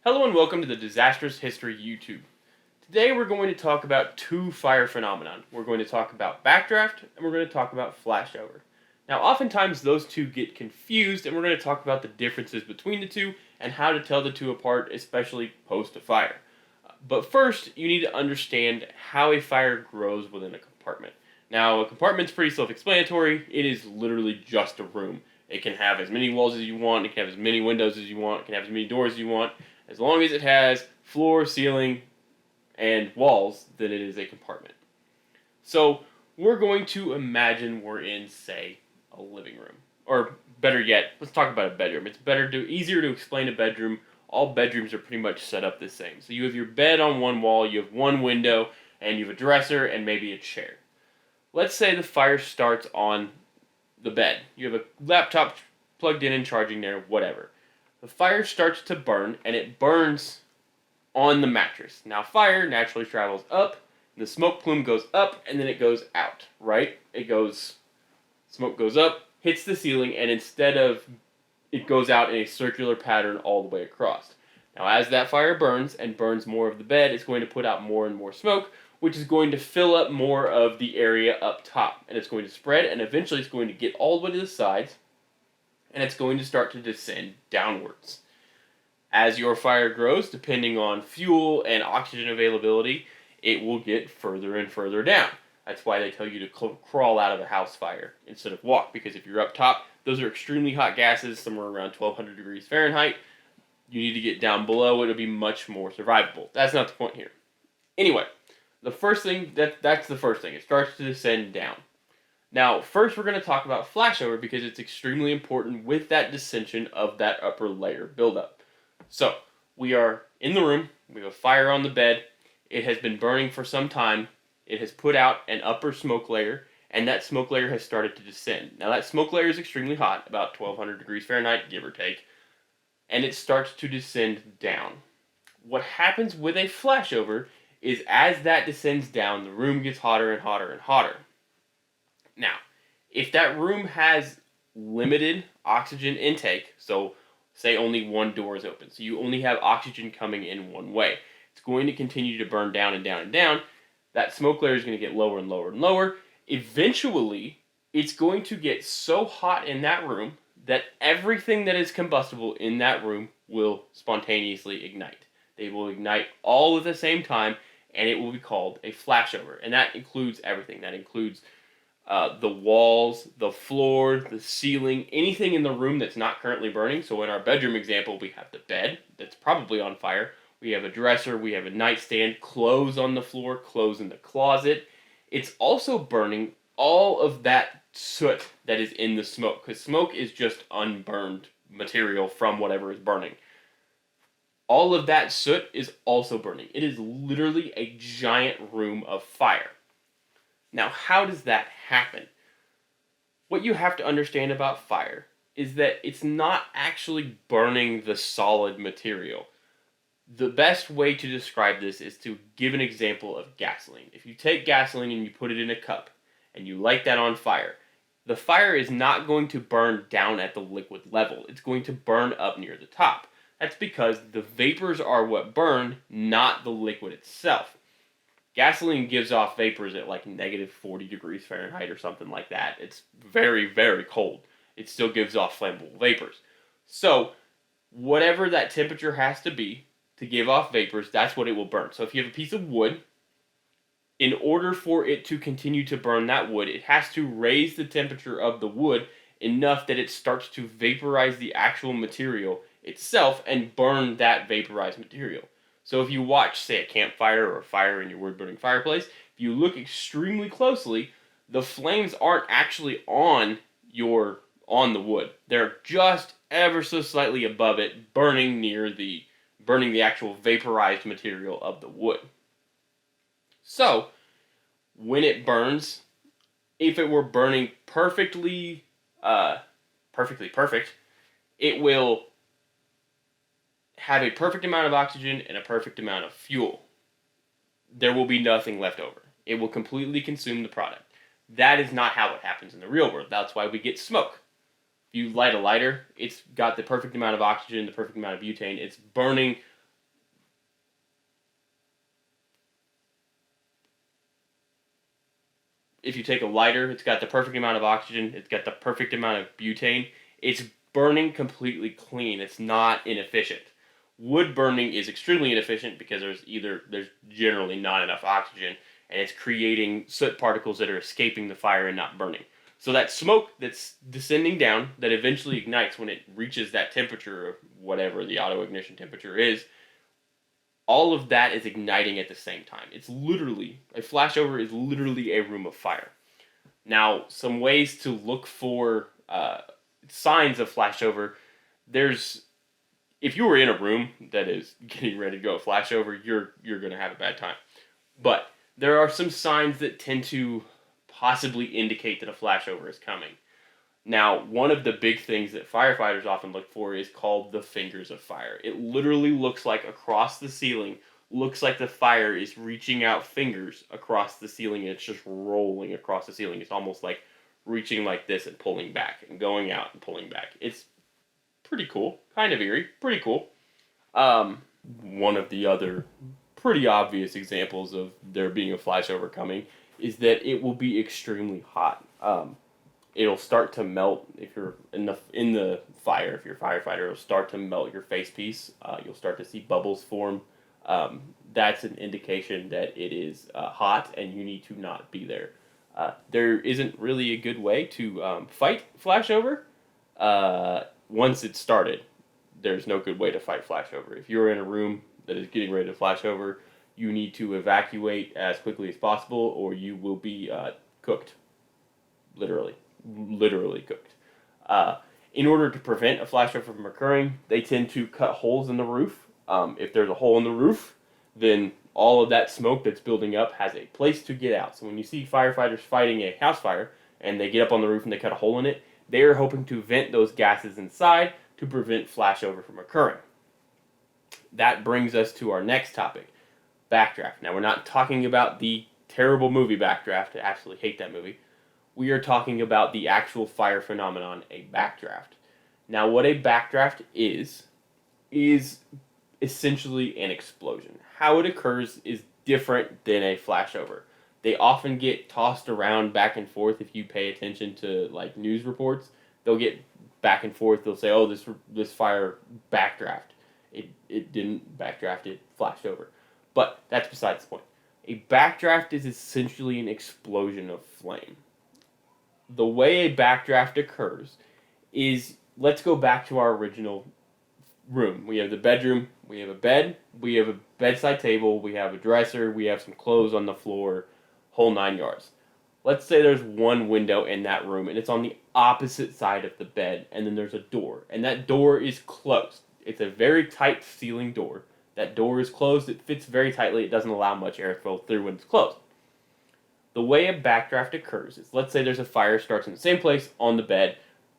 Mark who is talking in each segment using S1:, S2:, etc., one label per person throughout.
S1: Hello and welcome to the Disastrous History YouTube. Today we're going to talk about two fire phenomenon. We're going to talk about backdraft and we're going to talk about flashover. Now oftentimes those two get confused and we're going to talk about the differences between the two and how to tell the two apart, especially post a fire. But first you need to understand how a fire grows within a compartment. Now a compartment's pretty self-explanatory. It is literally just a room. It can have as many walls as you want, it can have as many windows as you want, it can have as many doors as you want. As long as it has floor, ceiling, and walls, then it is a compartment. So we're going to imagine we're in, say, a living room. Or better yet, let's talk about a bedroom. It's easier to explain a bedroom. All bedrooms are pretty much set up the same. So you have your bed on one wall, you have one window, and you have a dresser and maybe a chair. Let's say the fire starts on the bed. You have a laptop plugged in and charging there, whatever. The fire starts to burn, and it burns on the mattress. Now, fire naturally travels up, and the smoke plume goes up, and then it goes out, right? Smoke goes up, hits the ceiling, and it goes out in a circular pattern all the way across. Now, as that fire burns, and burns more of the bed, it's going to put out more and more smoke, which is going to fill up more of the area up top, and it's going to spread, and eventually it's going to get all the way to the sides, and it's going to start to descend downwards. As your fire grows, depending on fuel and oxygen availability, it will get further and further down. That's why they tell you to crawl out of a house fire instead of walk, because if you're up top, those are extremely hot gases, somewhere around 1200 degrees Fahrenheit. You need to get down below, it'll be much more survivable. That's not the point here. Anyway, that's the first thing. It starts to descend down. Now, first we're going to talk about flashover because it's extremely important with that descension of that upper layer buildup. So, we are in the room, we have a fire on the bed, it has been burning for some time, it has put out an upper smoke layer, and that smoke layer has started to descend. Now that smoke layer is extremely hot, about 1200 degrees Fahrenheit, give or take, and it starts to descend down. What happens with a flashover is as that descends down, the room gets hotter and hotter and hotter. Now, if that room has limited oxygen intake, so say only one door is open, so you only have oxygen coming in one way, it's going to continue to burn down and down and down. That smoke layer is going to get lower and lower and lower. Eventually, it's going to get so hot in that room that everything that is combustible in that room will spontaneously ignite. They will ignite all at the same time, and it will be called a flashover. And that includes everything. That includes the walls, the floor, the ceiling, anything in the room that's not currently burning. So in our bedroom example, we have the bed that's probably on fire. We have a dresser, we have a nightstand, clothes on the floor, clothes in the closet. It's also burning all of that soot that is in the smoke, because smoke is just unburned material from whatever is burning. All of that soot is also burning. It is literally a giant room of fire. Now, how does that happen? What you have to understand about fire is that it's not actually burning the solid material. The best way to describe this is to give an example of gasoline. If you take gasoline and you put it in a cup and you light that on fire, the fire is not going to burn down at the liquid level. It's going to burn up near the top. That's because the vapors are what burn, not the liquid itself. Gasoline gives off vapors at like negative 40 degrees Fahrenheit or something like that. It's very, very cold. It still gives off flammable vapors. So, whatever that temperature has to be to give off vapors, that's what it will burn. So if you have a piece of wood, in order for it to continue to burn that wood, it has to raise the temperature of the wood enough that it starts to vaporize the actual material itself and burn that vaporized material. So if you watch, say, a campfire or a fire in your wood-burning fireplace, if you look extremely closely, the flames aren't actually on the wood. They're just ever so slightly above it, burning the actual vaporized material of the wood. So, when it burns, if it were burning perfectly perfect, it will have a perfect amount of oxygen and a perfect amount of fuel. There will be nothing left over. It will completely consume the product. That is not how it happens in the real world. That's why we get smoke. If you light a lighter, it's got the perfect amount of oxygen, the perfect amount of butane. It's burning if you take a lighter, it's got the perfect amount of oxygen, it's got the perfect amount of butane, it's burning completely clean. It's not inefficient. Wood burning is extremely inefficient because there's generally not enough oxygen, and it's creating soot particles that are escaping the fire and not burning. So that smoke that's descending down, that eventually ignites when it reaches that temperature, or whatever the auto ignition temperature is, all of that is igniting at the same time. It's literally, a flashover is literally a room of fire. Now, some ways to look for signs of flashover. There's, if you were in a room that is getting ready to go flashover, you're going to have a bad time. But there are some signs that tend to possibly indicate that a flashover is coming. Now, one of the big things that firefighters often look for is called the fingers of fire. It literally looks like across the ceiling, looks like the fire is reaching out fingers across the ceiling, and it's just rolling across the ceiling. It's almost like reaching like this and pulling back and going out and pulling back. It's pretty cool, kind of eerie, pretty cool. One of the other pretty obvious examples of there being a flashover coming is that it will be extremely hot. It'll start to melt if you're in the fire. If you're a firefighter, it'll start to melt your face piece. You'll start to see bubbles form. That's an indication that it is hot and you need to not be there. There isn't really a good way to fight flashover. Once it's started, there's no good way to fight flashover. If you're in a room that is getting ready to flash over, you need to evacuate as quickly as possible, or you will be cooked. Literally cooked. In order to prevent a flashover from occurring, they tend to cut holes in the roof. If there's a hole in the roof, then all of that smoke that's building up has a place to get out. So when you see firefighters fighting a house fire and they get up on the roof and they cut a hole in it, they are hoping to vent those gases inside to prevent flashover from occurring. That brings us to our next topic, Backdraft. Now, we're not talking about the terrible movie Backdraft. I absolutely hate that movie. We are talking about the actual fire phenomenon, a backdraft. Now, what a backdraft is essentially an explosion. How it occurs is different than a flashover. They often get tossed around back and forth. If you pay attention to like news reports, they'll get back and forth. They'll say, "Oh, this fire backdraft. It didn't backdraft. It flashed over." But that's besides the point. A backdraft is essentially an explosion of flame. The way a backdraft occurs is, let's go back to our original room. We have the bedroom, we have a bed, we have a bedside table, we have a dresser, we have some clothes on the floor, whole 9 yards. Let's say there's one window in that room and it's on the opposite side of the bed, and then there's a door, and that door is closed. It's a very tight ceiling door. That door is closed, it fits very tightly, it doesn't allow much air to flow through when it's closed. The way a backdraft occurs is, let's say there's a fire, starts in the same place on the bed,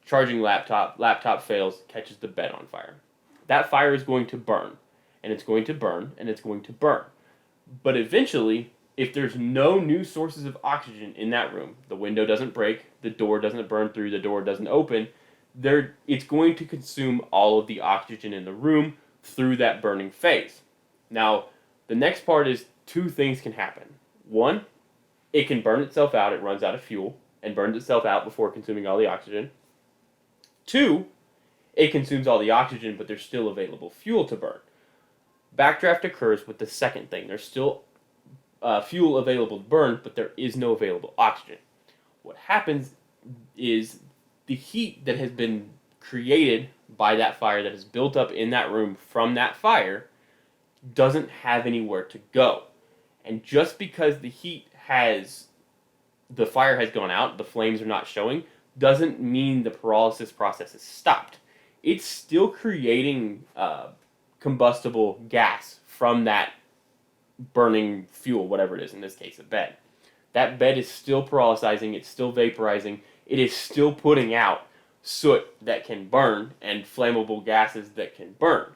S1: charging laptop fails, catches the bed on fire. That fire is going to burn, and it's going to burn, and it's going to burn. But eventually, if there's no new sources of oxygen in that room, the window doesn't break, the door doesn't burn through, the door doesn't open, it's going to consume all of the oxygen in the room through that burning phase. Now, the next part is two things can happen. One, it can burn itself out, it runs out of fuel, and burns itself out before consuming all the oxygen. Two, it consumes all the oxygen, but there's still available fuel to burn. Backdraft occurs with the second thing. There's still fuel available to burn, but there is no available oxygen. What happens is the heat that has been created by that fire, that is built up in that room from that fire, doesn't have anywhere to go. And just because the fire has gone out, the flames are not showing, doesn't mean the pyrolysis process is stopped. It's still creating combustible gas from that burning fuel, whatever it is, in this case a bed. That bed is still pyrolyzing, it's still vaporizing, it is still putting out soot that can burn and flammable gases that can burn.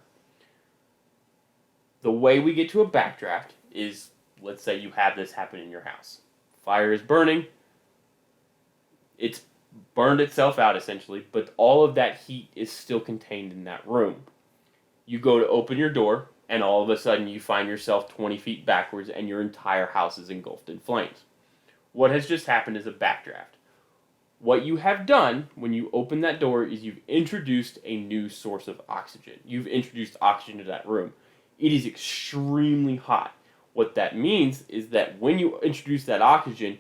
S1: The way we get to a backdraft is, let's say you have this happen in your house. Fire is burning. It's burned itself out essentially, but all of that heat is still contained in that room. You go to open your door, and all of a sudden you find yourself 20 feet backwards and your entire house is engulfed in flames. What has just happened is a backdraft. What you have done when you open that door is you've introduced a new source of oxygen. You've introduced oxygen to that room. It is extremely hot. What that means is that when you introduce that oxygen,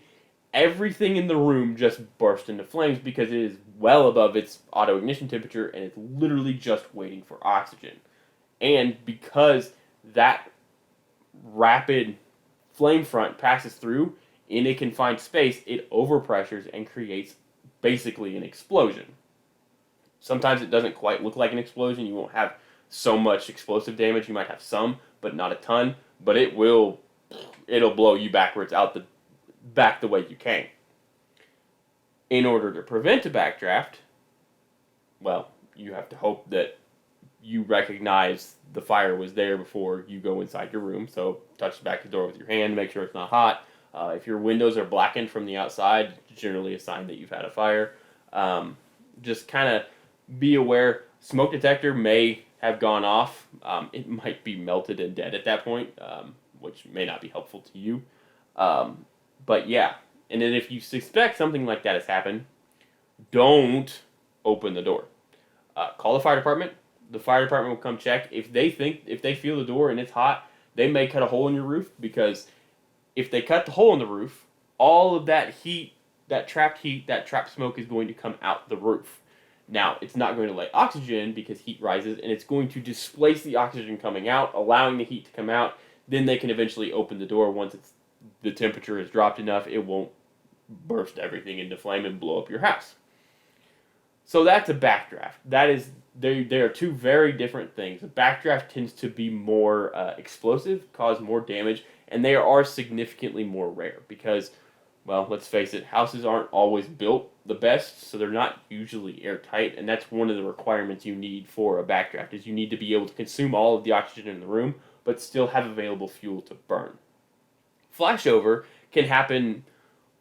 S1: everything in the room just burst into flames because it is well above its auto ignition temperature and it's literally just waiting for oxygen. And because that rapid flame front passes through in a confined space, it overpressures and creates basically an explosion. Sometimes it doesn't quite look like an explosion. You won't have so much explosive damage. You might have some, but not a ton. But it'll blow you backwards out the back the way you came. In order to prevent a backdraft, well, you have to hope that you recognize the fire was there before you go inside your room. So touch the back of the door with your hand, make sure it's not hot. If your windows are blackened from the outside, generally a sign that you've had a fire. Just kind of be aware. Smoke detector may have gone off. It might be melted and dead at that point, which may not be helpful to you. But yeah, and then if you suspect something like that has happened, don't open the door. Call the fire department. The fire department will come check. If they feel the door and it's hot, they may cut a hole in your roof, because if they cut the hole in the roof, all of that heat, that trapped smoke is going to come out the roof. Now, it's not going to let oxygen because heat rises, and it's going to displace the oxygen coming out, allowing the heat to come out. Then they can eventually open the door once the temperature has dropped enough. It won't burst everything into flame and blow up your house. So that's a backdraft. They are two very different things. A backdraft tends to be more explosive, cause more damage, and they are significantly more rare because, well, let's face it, houses aren't always built the best, so they're not usually airtight, and that's one of the requirements you need for a backdraft, is you need to be able to consume all of the oxygen in the room, but still have available fuel to burn. Flashover can happen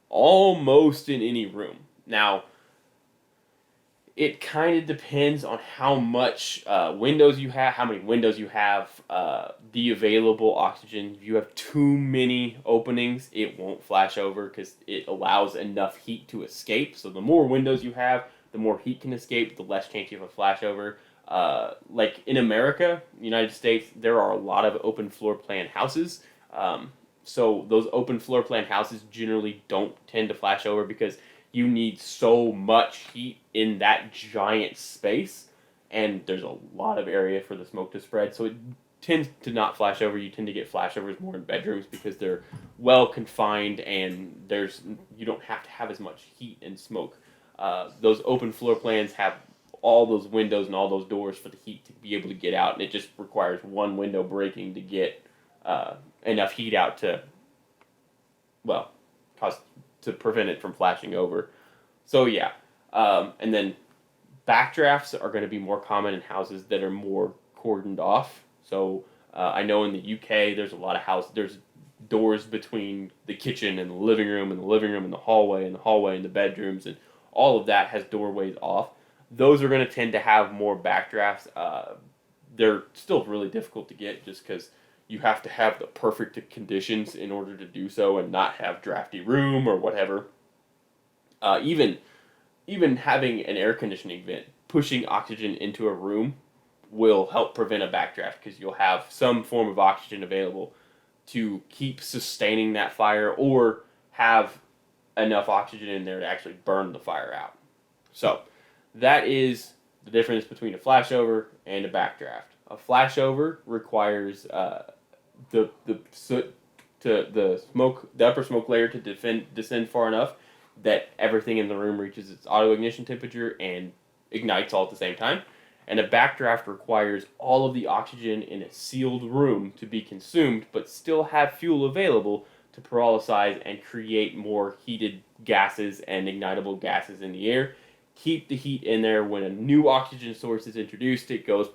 S1: almost in any room. Now, it kind of depends on how much windows you have, how many windows you have, the available oxygen. If you have too many openings, it won't flash over because it allows enough heat to escape. So the more windows you have, the more heat can escape, the less chance you have a flashover. Like in America, United States, there are a lot of open floor plan houses. So those open floor plan houses generally don't tend to flash over because you need so much heat in that giant space, and there's a lot of area for the smoke to spread, so it tends to not flash over. You tend to get flashovers more in bedrooms because they're well confined and you don't have to have as much heat and smoke. Those open floor plans have all those windows and all those doors for the heat to be able to get out, and it just requires one window breaking to get enough heat out to prevent it from flashing over. So yeah, and then backdrafts are going to be more common in houses that are more cordoned off. So I know in the UK there's a lot of there's doors between the kitchen and the living room, and the living room and the hallway, and the hallway and the bedrooms, and all of that has doorways off. Those are going to tend to have more backdrafts. They're still really difficult to get just because you have to have the perfect conditions in order to do so and not have drafty room or whatever. Even having an air conditioning vent, pushing oxygen into a room will help prevent a backdraft because you'll have some form of oxygen available to keep sustaining that fire or have enough oxygen in there to actually burn the fire out. So that is the difference between a flashover and a backdraft. A flashover requires the upper smoke layer to descend far enough that everything in the room reaches its auto ignition temperature and ignites all at the same time. And a backdraft requires all of the oxygen in a sealed room to be consumed, but still have fuel available to pyrolyze and create more heated gases and ignitable gases in the air. Keep the heat in there. When a new oxygen source is introduced, it goes